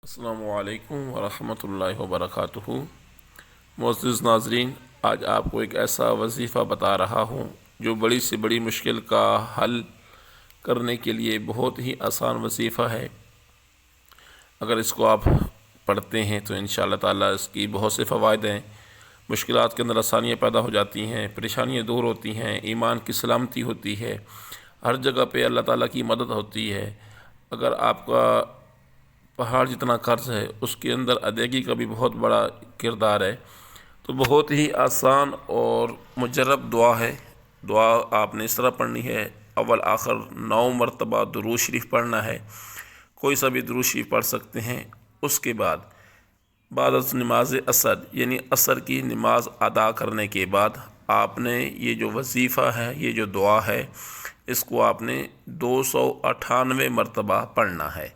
السلام علیکم ورحمۃ اللہ وبرکاتہ۔ معزز ناظرین، آج آپ کو ایک ایسا وظیفہ بتا رہا ہوں جو بڑی سے بڑی مشکل کا حل کرنے کے لیے بہت ہی آسان وظیفہ ہے۔ اگر اس کو آپ پڑھتے ہیں تو انشاءاللہ تعالیٰ اس کی بہت سے فوائد ہیں۔ مشکلات کے اندر آسانیاں پیدا ہو جاتی ہیں، پریشانیاں دور ہوتی ہیں، ایمان کی سلامتی ہوتی ہے، ہر جگہ پہ اللہ تعالیٰ کی مدد ہوتی ہے۔ اگر آپ کا پہاڑ جتنا قرض ہے اس کے اندر ادائیگی کا بھی بہت بڑا کردار ہے، تو بہت ہی آسان اور مجرب دعا ہے۔ دعا آپ نے اس طرح پڑھنی ہے، اول آخر 9 مرتبہ درود شریف پڑھنا ہے۔ کوئی سا بھی درود شریف پڑھ سکتے ہیں۔ اس کے بعد از نماز عصر یعنی عصر کی نماز ادا کرنے کے بعد آپ نے یہ جو وظیفہ ہے، یہ جو دعا ہے، اس کو آپ نے 298 مرتبہ پڑھنا ہے۔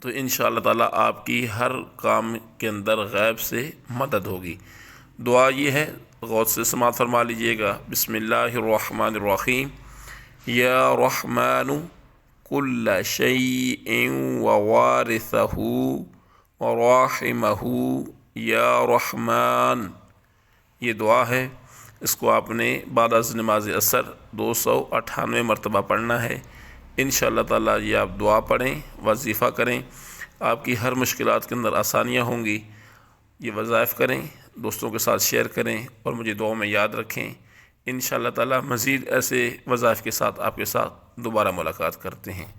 تو انشاءاللہ تعالیٰ آپ کی ہر کام کے اندر غیب سے مدد ہوگی۔ دعا یہ ہے، غور سے سماعت فرما لیجئے گا۔ بسم اللہ الرحمن الرحیم۔ یا رحمن کل شیء ووارثہ وراحمہ یا رحمن، یہ دعا ہے۔ اس کو آپ نے بعد از نماز عصر 298 مرتبہ پڑھنا ہے۔ انشاءاللہ تعالیٰ یہ آپ دعا پڑھیں، وظیفہ کریں، آپ کی ہر مشکلات کے اندر آسانیاں ہوں گی۔ یہ وظائف کریں، دوستوں کے ساتھ شیئر کریں اور مجھے دعاؤں میں یاد رکھیں۔ انشاءاللہ تعالیٰ مزید ایسے وظائف کے ساتھ آپ کے ساتھ دوبارہ ملاقات کرتے ہیں۔